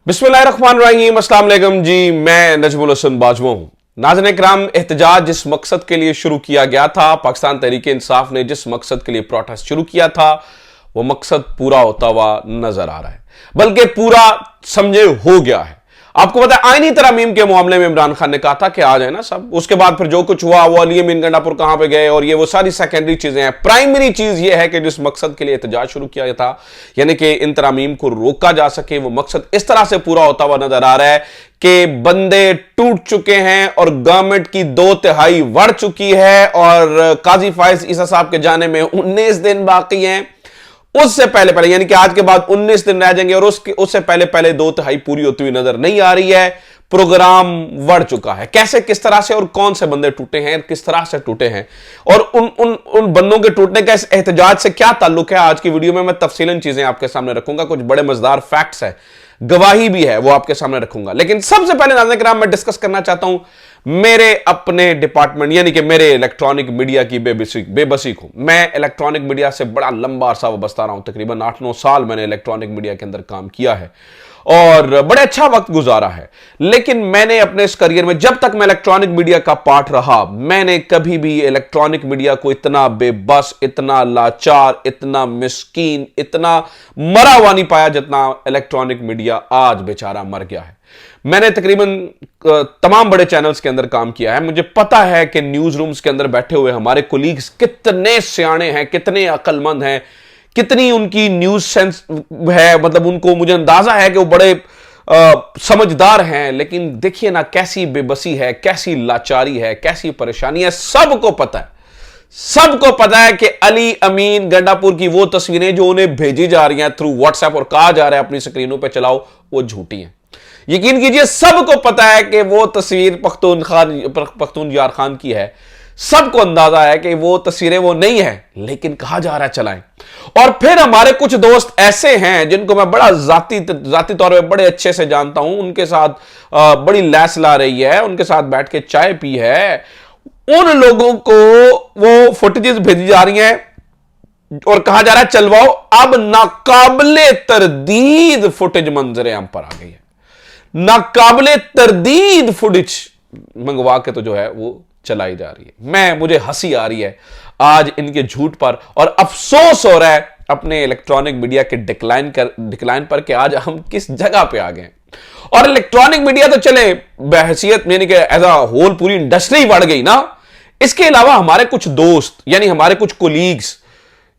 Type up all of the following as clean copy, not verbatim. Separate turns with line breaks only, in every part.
बिस्मिल्लाहिर्रहमानिर्रहीम, अस्सलाम वालेकुम जी। मैं नजमुल हसन बाजवा हूं। नाज़रीन इकराम, एहतजाज जिस मकसद के लिए शुरू किया गया था, पाकिस्तान तहरीक इंसाफ ने जिस मकसद के लिए प्रोटेस्ट शुरू किया था, वो मकसद पूरा होता हुआ नजर आ रहा है, बल्कि पूरा समझे हो गया है। आपको पता है, आईनी तरमीम के मामले में इमरान खान ने कहा था कि आ जाए ना सब। उसके बाद फिर जो कुछ हुआ, वो अली अमीन गंडापुर कहां पे गए और ये वो सारी सेकेंडरी चीजें हैं। प्राइमरी चीज ये है कि जिस मकसद के लिए एहतजाज शुरू किया था, यानी कि इन तरमीम को रोका जा सके, वो मकसद इस तरह से पूरा होता हुआ नजर आ रहा है कि बंदे टूट चुके हैं और गवर्नमेंट की 2/3 बढ़ चुकी है और काजी फाइज ईसा साहब के जाने में 19 दिन बाकी हैं। उससे पहले पहले, यानी कि आज के बाद 19 दिन रह जाएंगे और उससे पहले पहले 2/3 पूरी होती हुई नजर नहीं आ रही है। प्रोग्राम बढ़ चुका है। कैसे, किस तरह से और कौन से बंदे टूटे हैं, किस तरह से टूटे हैं और उन बंदों के टूटने का इस एहतजाज से क्या ताल्लुक है, आज की वीडियो में मैं तफसीलन चीजें आपके सामने रखूंगा। कुछ बड़े मजेदार फैक्ट्स है, गवाही भी है, वो आपके सामने रखूंगा। लेकिन सबसे पहले नाज़रीन किराम, मैं डिस्कस करना चाहता हूं मेरे अपने डिपार्टमेंट, यानी कि मेरे इलेक्ट्रॉनिक मीडिया की बेबसी को। मैं इलेक्ट्रॉनिक मीडिया से बड़ा लंबा अरसा वाबस्ता रहा हूं, तकरीबन 8-9 साल मैंने इलेक्ट्रॉनिक मीडिया के अंदर काम किया है और बड़े अच्छा वक्त गुजारा है। लेकिन मैंने अपने इस करियर में, जब तक मैं इलेक्ट्रॉनिक मीडिया का पार्ट रहा, मैंने कभी भी इलेक्ट्रॉनिक मीडिया को इतना बेबस, इतना लाचार, इतना मिस्कीन, इतना मरा हुआ नहीं पाया जितना इलेक्ट्रॉनिक मीडिया आज बेचारा मर गया है। मैंने तकरीबन तमाम बड़े चैनल्स के अंदर काम किया है। मुझे पता है कि न्यूज रूम्स के अंदर बैठे हुए हमारे कोलीग्स कितने सियाने हैं, कितने अक्लमंद हैं, कितनी उनकी न्यूज सेंस है। मतलब उनको, मुझे अंदाजा है कि वो बड़े समझदार हैं। लेकिन देखिए ना, कैसी बेबसी है, कैसी लाचारी है, कैसी परेशानी है। सबको पता है, सबको पता है कि अली अमीन गंडापुर की वो तस्वीरें जो उन्हें भेजी जा रही हैं थ्रू व्हाट्सएप और कहा जा रहा है अपनी स्क्रीनों पे चलाओ, वो झूठी हैं। यकीन कीजिए, सबको पता है कि वो तस्वीर पख्तून यार खान की है। सबको अंदाजा है कि वो तस्वीरें वो नहीं है, लेकिन कहा जा रहा है चलाएं। और फिर हमारे कुछ दोस्त ऐसे हैं जिनको मैं बड़ा जाती तौर पे बड़े अच्छे से जानता हूं, उनके साथ बड़ी लैस ला रही है, उनके साथ बैठ के चाय पी है। उन लोगों को वो फुटेजेस भेजी जा रही हैं और कहा जा रहा है चलवाओ। अब नाकाबिले तरदीद फुटेज मंजरे हम पर आ गई है। नाकाबिले तरदीद फुटेज मंगवा के तो जो है वो चलाई जा रही है। मुझे हंसी आ रही है आज इनके झूठ पर और अफसोस हो रहा है अपने इलेक्ट्रॉनिक मीडिया के डिक्लाइन पर कि आज हम किस जगह पे आ गए। और इलेक्ट्रॉनिक मीडिया तो चले बहसियत, यानी कि एज अ होल पूरी इंडस्ट्री बढ़ गई ना। इसके अलावा हमारे कुछ दोस्त, यानी हमारे कुछ कोलीग्स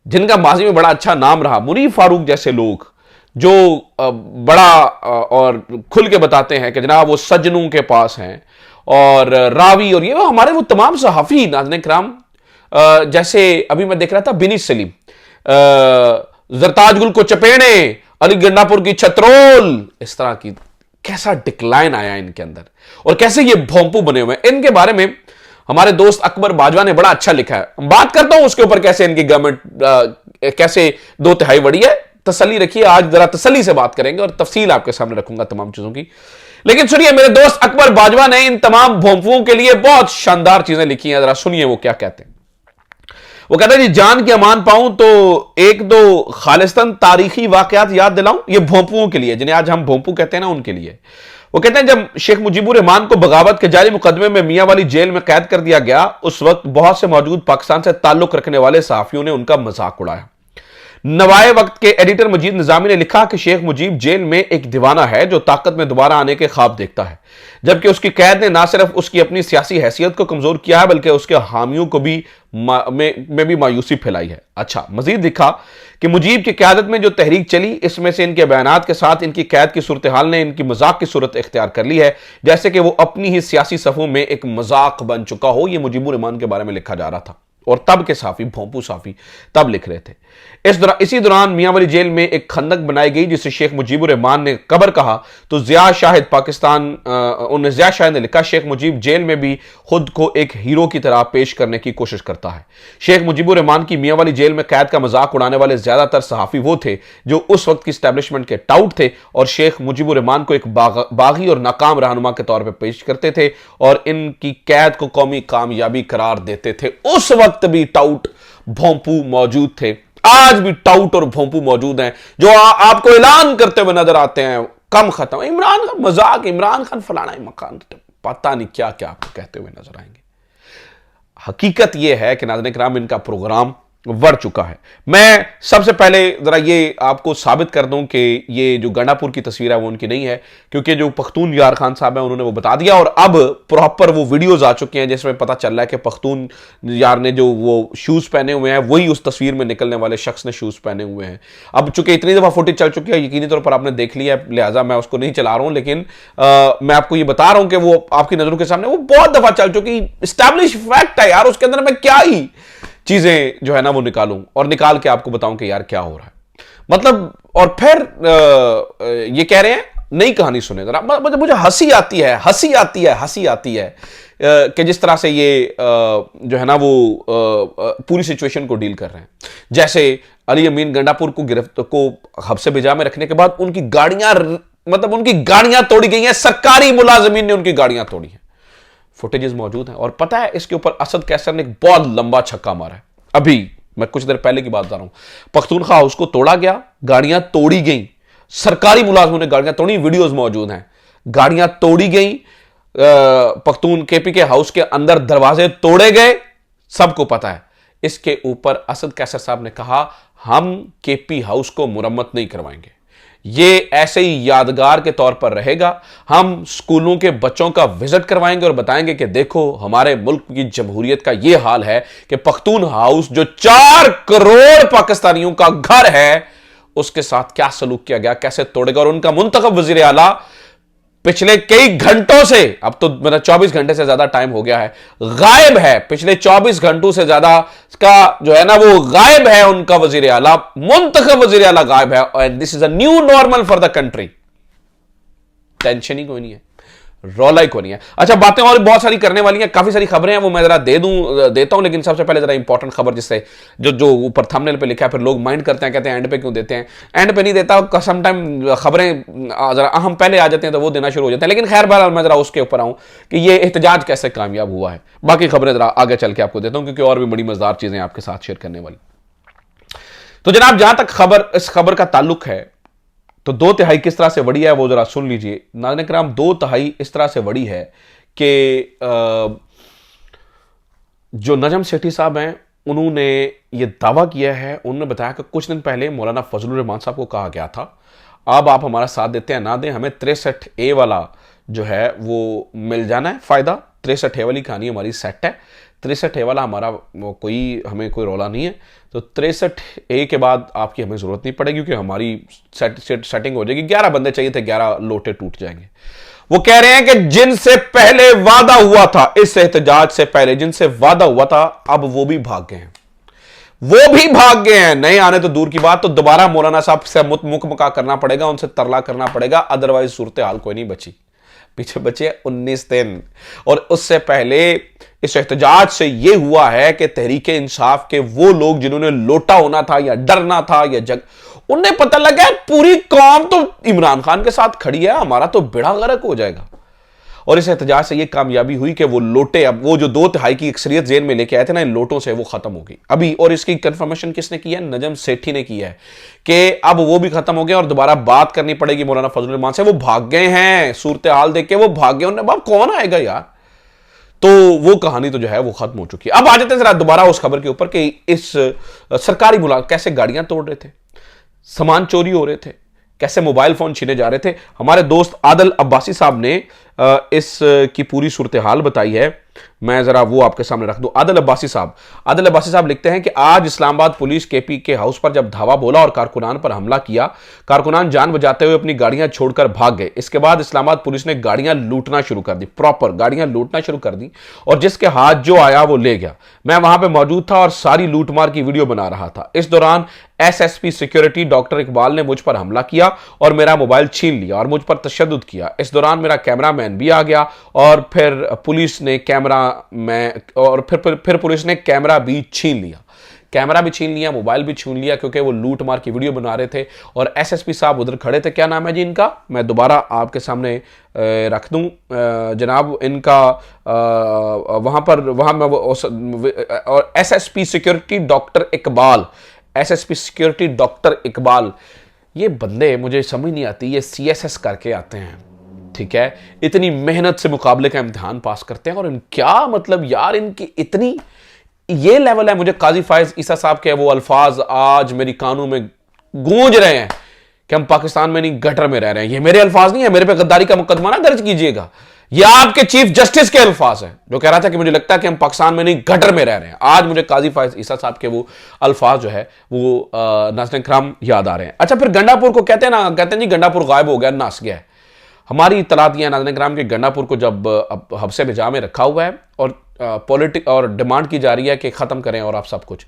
जिनका माजी में बड़ा अच्छा नाम रहा, मुनीर फारूक जैसे लोग, जो बड़ा और खुल के बताते हैं कि जनाब वो सजनों के पास हैं और रावी और ये वो हमारे वो तमाम सहाफी नाज़रीन किराम, जैसे अभी मैं देख रहा था बिनी सलीम, जरताज गुल को चपेड़े, अली गंडापुर की छत्रोल, इस तरह की कैसा डिक्लाइन आया इनके अंदर और कैसे ये भोंपू बने हुए हैं। इनके बारे में हमारे दोस्त अकबर बाजवा ने बड़ा अच्छा लिखा है। बात करता हूं उसके ऊपर, कैसे इनकी गवर्नमेंट कैसे 2/3 बढ़ी है। तसल्ली रखिए, आज जरा तसल्ली से बात करेंगे और तफसील आपके सामने रखूंगा तमाम चीजों की। लेकिन सुनिए, मेरे दोस्त अकबर बाजवा ने इन तमाम भोंपुओं के लिए बहुत शानदार चीजें लिखी हैं। जरा सुनिए वो क्या कहते हैं। वो कहते हैं जी, जान की अमान पाऊं तो एक दो खालिस्तान तारीखी वाकयात याद दिलाऊं। ये भोंपुओं के लिए, जिन्हें आज हम भोंपू कहते हैं ना, उनके लिए। वो कहते हैं जब शेख मुजीबुर रहमान को बगावत के जारी मुकदमे में मियां वाली जेल में कैद कर दिया गया, उस वक्त बहुत से मौजूद पाकिस्तान से ताल्लुक रखने वाले सहाफियों ने उनका मजाक उड़ाया। नवाए वक्त के एडिटर मजीद निजामी ने लिखा कि शेख मुजीब जेल में एक दीवाना है जो ताकत में दोबारा आने के ख्वाब देखता है, जबकि उसकी कैद ने न सिर्फ उसकी अपनी सियासी हैसियत को कमजोर किया है बल्कि उसके हामियों को भी में भी मायूसी फैलाई है। अच्छा, मजीद लिखा कि मुजीब की क्यादत में जो तहरीक चली, इसमें से इनके बयानात के साथ इनकी कैद की सूरत हाल ने इनकी मजाक की सूरत इख्तियार कर ली है, जैसे कि वो अपनी ही सियासी सफ़ों में एक मजाक बन चुका हो। यह मुजीबुर रहमान के बारे में लिखा जा रहा था और तब के साफी, भोंपू साफी तब लिख रहे थे। इसी दौरान मियां वाली जेल में एक खंदक बनाई गई जिसे शेख मुजीबुर रहमान ने कब्र कहा तो जिया शाहिद जिया शाहिद ने लिखा, शेख मुजीब जेल में भी खुद को एक हीरो की तरह पेश करने की कोशिश करता है। शेख मुजीबुर रहमान की मियां वाली जेल में कैद का मजाक उड़ाने वाले ज्यादातर सहाफी वो थे जो उस वक्त की स्टैब्लिशमेंट के टाउट थे और शेख मुजीबुर रहमान को एक बागी और नाकाम रहनुमा के तौर पर पेश करते थे और इनकी कैद को कौमी कामयाबी करार देते थे। उस वक्त भी टाउट भोंपू मौजूद थे, आज भी टाउट और भोंपू मौजूद हैं जो आपको ऐलान करते हुए नजर आते हैं कम खत्म, इमरान खान मजाक, इमरान खान फलाना मकान, पता नहीं क्या क्या आपको कहते हुए नजर आएंगे। हकीकत यह है कि नाज़रीन किराम इनका प्रोग्राम बढ़ चुका है। मैं सबसे पहले जरा ये आपको साबित कर दूं कि ये जो गंडापुर की तस्वीर है वो उनकी नहीं है, क्योंकि जो पख्तून यार खान साहब हैं उन्होंने वो बता दिया और अब प्रॉपर वो वीडियोस आ चुके हैं जिसमें पता चल रहा है कि पख्तून यार ने जो वो शूज पहने हुए हैं वही उस तस्वीर में निकलने वाले शख्स ने शूज पहने हुए हैं। अब चूंकि इतनी दफा फुटेज चल चुकी है, यकीनी तौर पर आपने देख लिया है, लिहाजा मैं उसको नहीं चला रहा हूं, लेकिन मैं आपको ये बता रहा हूं कि वो आपकी नजरों के सामने वो बहुत दफा चल चुकी, स्टैब्लिश फैक्ट है यार, उसके अंदर मैं क्या ही चीजें जो है ना वो निकालूं और निकाल के आपको बताऊं कि यार क्या हो रहा है। मतलब और फिर ये कह रहे हैं नई कहानी सुने जरा। मुझे हंसी आती है, हंसी आती है, हंसी आती है कि जिस तरह से ये जो है ना वो पूरी सिचुएशन को डील कर रहे हैं। जैसे अली अमीन गंडापुर को गिरफ्तार को हब्से बिजा में रखने के बाद उनकी गाड़ियां, मतलब उनकी गाड़ियां तोड़ी गई हैं, सरकारी मुलाजिमीन ने उनकी गाड़ियां तोड़ी हैं। फुटेजेस मौजूद हैं और पता है इसके ऊपर असद कैसर ने एक बहुत लंबा छक्का मारा है। अभी मैं कुछ देर पहले की बात बता रहा हूं, पख्तूनख्वा हाउस को तोड़ा गया, गाड़ियां तोड़ी गई, सरकारी मुलाजमों ने गाड़ियां तोड़ी, वीडियोस मौजूद हैं, गाड़ियां तोड़ी गई, पख्तून केपी के हाउस के अंदर दरवाजे तोड़े गए, सबको पता है। इसके ऊपर असद कैसर साहब ने कहा हम केपी हाउस को मुरम्मत नहीं करवाएंगे, ये ऐसे ही यादगार के तौर पर रहेगा। हम स्कूलों के बच्चों का विजिट करवाएंगे और बताएंगे कि देखो हमारे मुल्क की जमहूरियत का ये हाल है कि पख्तून हाउस जो 4 करोड़ पाकिस्तानियों का घर है उसके साथ क्या सलूक किया गया, कैसे तोड़ेगा। और उनका मुंतखब वजीर आला पिछले कई घंटों से, अब तो मेरा 24 घंटे से ज्यादा टाइम हो गया है, गायब है। पिछले 24 घंटों से ज्यादा का जो है ना वो गायब है उनका वजीर आला, मुंतखब वजीर आला गायब है। And this is a new normal for the country. Tension ही कोई नहीं है, रौला ही कोई नहीं है। अच्छा, बातें और बहुत सारी करने वाली हैं, काफी सारी खबरें हैं, वो मैं जरा देता हूं, लेकिन सबसे पहले जरा इंपॉर्टेंट खबर जिससे जो ऊपर थंबनेल पे लिखा है, फिर लोग माइंड करते हैं, कहते हैं एंड पे क्यों देते हैं। एंड पे नहीं देता, सम टाइम खबरें जरा अहम पहले आ जाते हैं तो वो देना शुरू हो जाते हैं। लेकिन खैर बहरहाल मैं जरा उसके ऊपर आऊं कि ये एहतजाज कैसे कामयाब हुआ है। बाकी खबरें जरा आगे चल के आपको देता हूं, क्योंकि और भी बड़ी मजेदार चीजें आपके साथ शेयर करने वाली। तो जनाब, जहां तक इस खबर का ताल्लुक है, तो 2/3 किस तरह से बढ़ी है वो जरा सुन लीजिए। नाज़रीन किराम, 2/3 इस तरह से बढ़ी है कि जो नजम सेठी साहब हैं उन्होंने ये दावा किया है, उन्होंने बताया कि कुछ दिन पहले मौलाना फजलुर रहमान साहब को कहा गया था अब आप हमारा साथ देते हैं ना दें, हमें 63A वाला जो है वो मिल जाना है फायदा। 63A वाली कहानी हमारी सेट है, 63A वाला हमारा हमें कोई रौला नहीं है। तो 63A के बाद आपकी हमें जरूरत नहीं पड़ेगी, क्योंकि हमारी सेटिंग हो जाएगी। 11 बंदे चाहिए थे, 11 लोटे टूट जाएंगे। वो कह रहे हैं कि जिनसे पहले वादा हुआ था, इस एहतजाज से पहले जिनसे वादा हुआ था, अब वो भी भाग गए हैं, वो भी भाग गए हैं। नहीं आने तो दूर की बात, तो दोबारा मौलाना साहब से मुकमका करना पड़ेगा, उनसे तरला करना पड़ेगा, अदरवाइज सूरत हाल कोई नहीं बची। पीछे बचे 19 दिन। और उससे पहले इस एहतजाज से यह हुआ है कि तहरीक इंसाफ के वो लोग जिन्होंने लोटा होना था या डरना था या उन्हें पता लगा पूरी कौम तो इमरान खान के साथ खड़ी है, हमारा तो बेड़ा गर्क हो जाएगा। और इस एहतजाज से यह कामयाबी हुई कि वो लोटे, अब वो जो 2/3 की अक्सरियत जेल में लेके आए थे ना, इन लोटों से वो खत्म हो गई अभी। और इसकी कंफर्मेशन किसने की है? नजम सेठी ने की है कि अब वो भी खत्म हो गया और दोबारा बात करनी पड़ेगी मौलाना फजलुर रहमान से। वो भाग गए हैं, सूरत हाल देख के वो भाग गए। उन्हें बाप कौन आएगा यार। तो वो कहानी तो जो है वो खत्म हो चुकी है। अब आ जाते हैं जरा दोबारा उस खबर के ऊपर कि इस सरकारी मुलाजिम कैसे गाड़ियां तोड़ रहे थे, सामान चोरी हो रहे थे, कैसे मोबाइल फोन छीने जा रहे थे। हमारे दोस्त आदिल अब्बासी साहब ने इस की पूरी सूरत हाल बताई है, मैं जरा वो आपके सामने रख दूं। आदिल अब्बासी साहब लिखते हैं कि आज इस्लामाबाद पुलिस केपी के हाउस पर जब धावा बोला और कारकुनान पर हमला किया, कारकुनान जान बचाते हुए अपनी गाड़ियां छोड़कर भाग गए। इसके बाद इस्लामाबाद पुलिस ने गाड़ियां लूटना शुरू कर दी, प्रॉपर गाड़ियां लूटना शुरू कर दी, और जिसके हाथ जो आया वो ले गया। मैं वहां पे मौजूद था और सारी लूटमार की वीडियो बना रहा था। इस दौरान एसएसपी सिक्योरिटी डॉक्टर इकबाल ने मुझ पर हमला किया और मेरा मोबाइल छीन लिया और मुझ पर तशद्दुद किया। इस दौरान मेरा कैमरामैन भी आ गया और फिर पुलिस ने पुलिस ने कैमरा भी छीन लिया, मोबाइल भी छीन लिया, क्योंकि वो लूट मार की वीडियो बना रहे थे। और एसएसपी साहब उधर खड़े थे, क्या नाम है जी इनका, मैं दोबारा आपके सामने रख दूं जनाब इनका, और एसएसपी सिक्योरिटी डॉक्टर इकबाल, ये बंदे मुझे समझ नहीं आती, ये CSS करके आते हैं, ठीक है, इतनी मेहनत से मुकाबले का इम्तिहान पास करते हैं, और क्या मतलब यार इनकी इतनी ये लेवल है। मुझे काजी फायज ईसा साहब के वो अल्फाज आज मेरी कानों में गूंज रहे हैं कि हम पाकिस्तान में नहीं गटर में रह रहे हैं। ये मेरे अल्फाज नहीं है, मेरे पे गद्दारी का मुकदमा ना दर्ज कीजिएगा, ये आपके चीफ जस्टिस के अल्फाज है जो कह रहा था कि मुझे लगता है कि हम पाकिस्तान में नहीं गटर में रह रहे हैं। आज मुझे काजी फायज ईसा साहब के वो अल्फाज जो है वो नाज़रीन किराम याद आ रहे हैं। अच्छा, फिर गंडापुर को कहते हैं जी गंडापुर गायब हो गया, नास गया है। हमारी इत्तलात ये नाज़रीन किराम के गंडापुर को जब हब्से बिजा में रखा हुआ है और पॉलिटिक और डिमांड की जा रही है कि ख़त्म करें और आप सब कुछ,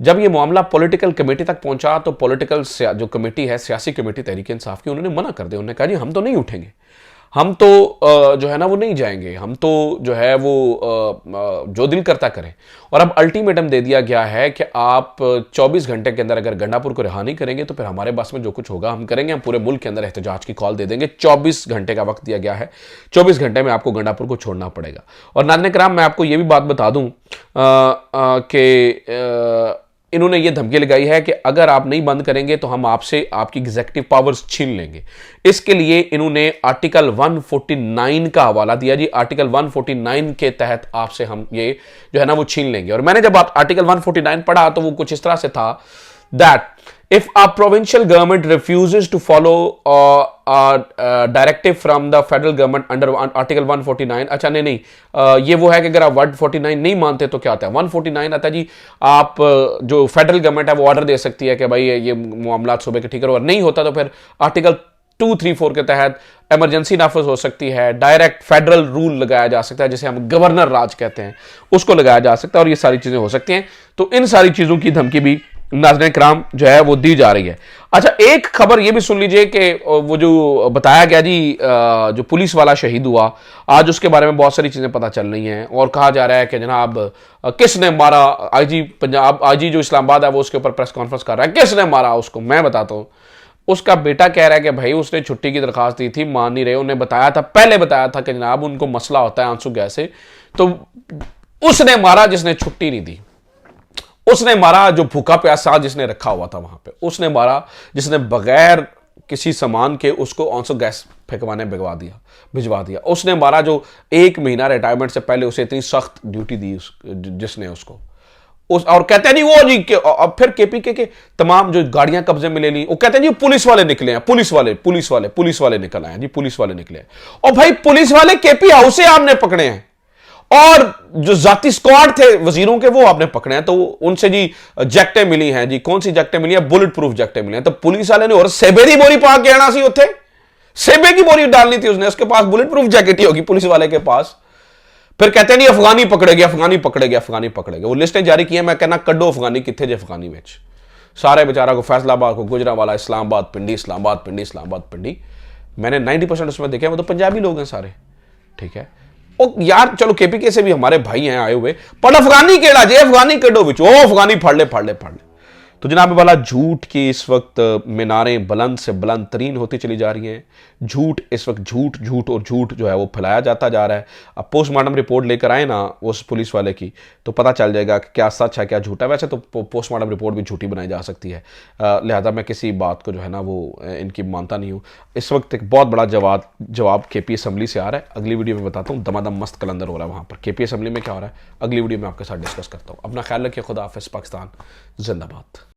जब ये मामला पॉलिटिकल कमेटी तक पहुंचा तो पॉलिटिकल जो कमेटी है, सियासी कमेटी तहरीक इंसाफ की, उन्होंने मना कर दिया। उन्होंने कहा जी हम तो नहीं उठेंगे, हम तो जो है ना वो नहीं जाएंगे, हम तो जो है वो जो दिल करता करें। और अब अल्टीमेटम दे दिया गया है कि आप 24 घंटे के अंदर अगर गंडापुर को रिहा नहीं करेंगे तो फिर हमारे बस में जो कुछ होगा हम करेंगे, हम पूरे मुल्क के अंदर एहतजाज की कॉल दे देंगे। 24 घंटे का वक्त दिया गया है, 24 घंटे में आपको गंडापुर को छोड़ना पड़ेगा। और नाज़रीन किराम मैं आपको ये भी बात बता दूं कि इन्होंने ये धमकी लगाई है कि अगर आप नहीं बंद करेंगे तो हम आपसे आपकी एग्जीक्यूटिव पावर्स छीन लेंगे। इसके लिए इन्होंने आर्टिकल 149 का हवाला दिया जी। आर्टिकल 149 के तहत आपसे हम ये जो है ना वो छीन लेंगे। और मैंने जब आर्टिकल 149 पढ़ा तो वो कुछ इस तरह से था that if a provincial government refuses to follow a directive from the federal government under article 149, अच्छा नहीं, ये वो है कि अगर आप 149 नहीं मानते तो क्या आता है 149 आता है जी, आप जो फेडरल गवर्नमेंट है वो ऑर्डर दे सकती है कि भाई ये मामला सूबे के ठीक करो, और नहीं होता तो फिर आर्टिकल 234 के तहत इमरजेंसी नाफिज हो सकती है, डायरेक्ट फेडरल रूल लगाया जा सकता है जिसे हम गवर्नर राज कहते हैं, उसको लगाया जा सकता है, और ये सारी चीजें हो सकती हैं। तो इन सारी चीजों की धमकी भी नाज़रीन किराम जो है वो दी जा रही है। अच्छा, एक खबर ये भी सुन लीजिए कि वो जो बताया गया जी जो पुलिस वाला शहीद हुआ, आज उसके बारे में बहुत सारी चीजें पता चल रही हैं और कहा जा रहा है कि जनाब किसने मारा, आईजी पंजाब, आईजी जो इस्लामाबाद है वो उसके ऊपर प्रेस कॉन्फ्रेंस कर रहा है, किसने मारा उसको। मैं बताता हूं, उसका बेटा कह रहा है कि भाई उसने छुट्टी की दरखास्त दी थी, मान नहीं रहे। उन्हें बताया था, पहले बताया था कि जनाब उनको मसला होता है आंसू गैस से, तो उसने मारा जिसने छुट्टी नहीं दी, उसने मारा जो भूखा प्यासा जिसने रखा हुआ था वहां पे, उसने मारा जिसने बगैर किसी सामान के उसको आंसू गैस फेंकवाने भिजवा दिया, उसने मारा जो 1 महीना रिटायरमेंट से पहले उसे इतनी सख्त ड्यूटी दी जिसने उसको और कहते हैं नहीं वो जी अब फिर केपीके के तमाम जो गाड़ियां कब्जे में ले ली, वो कहते हैं जी पुलिस वाले निकले हैं, पुलिस वाले निकल आए जी, पुलिस वाले निकले हैं। और भाई पुलिस वाले केपी हाउस से आपने पकड़े हैं, और जो जाती स्क्वाड थे वजीरों के वो आपने पकड़े हैं, तो उनसे जी जैकटें मिली हैं जी, कौन सी जैकटें मिली हैं, बुलेट प्रूफ जैकटें मिली हैं। तो पुलिस वाले ने और सेबे की बोरी पा के आना सी, उथे सेबे की बोरी डालनी थी उसने, उसके पास बुलेट प्रूफ जैकेट ही होगी पुलिस वाले के पास। फिर कहते हैं नहीं अफगानी पकड़ेगे, वो लिस्टें जारी की हैं। मैं कहना कड्डो अफगानी किथे जे अफगानी में सारे बेचारा को फैसलाबाद को गुजरांवाला इस्लामाबाद पिंडी मैंने 90% उसमें देखे वो तो पंजाबी लोग हैं सारे, ठीक है। ओ यार चलो केपीके से भी हमारे भाई हैं आए हुए, पर अफगानी केड़ा जे अफगानी कड्डो विच, ओ अफगानी फाड़ ले। तो जनाब वाला झूठ की इस वक्त मीनारें बुलंद से बुलंद तरीन होती चली जा रही हैं। झूठ इस वक्त झूठ जो है वो फैलाया जाता जा रहा है। अब पोस्टमार्टम रिपोर्ट लेकर आए ना उस पुलिस वाले की, तो पता चल जाएगा कि क्या सच है क्या झूठ है। वैसे तो पोस्टमार्टम रिपोर्ट भी झूठी बनाई जा सकती है, लिहाजा मैं किसी बात को जो है ना वो इनकी मानता नहीं हूँ। इस वक्त एक बहुत बड़ा जवाब केपी असम्बली से आ रहा है। अगली वीडियो में बताता हूँ, दमादम मस्त कलंदर हो रहा है वहाँ पर। केपी असम्बली में क्या हो रहा है अगली वीडियो में आपके साथ डिस्कस करता हूँ। अपना ख्याल रखिए, खुदा हाफिज़, पाकिस्तान जिंदाबाद।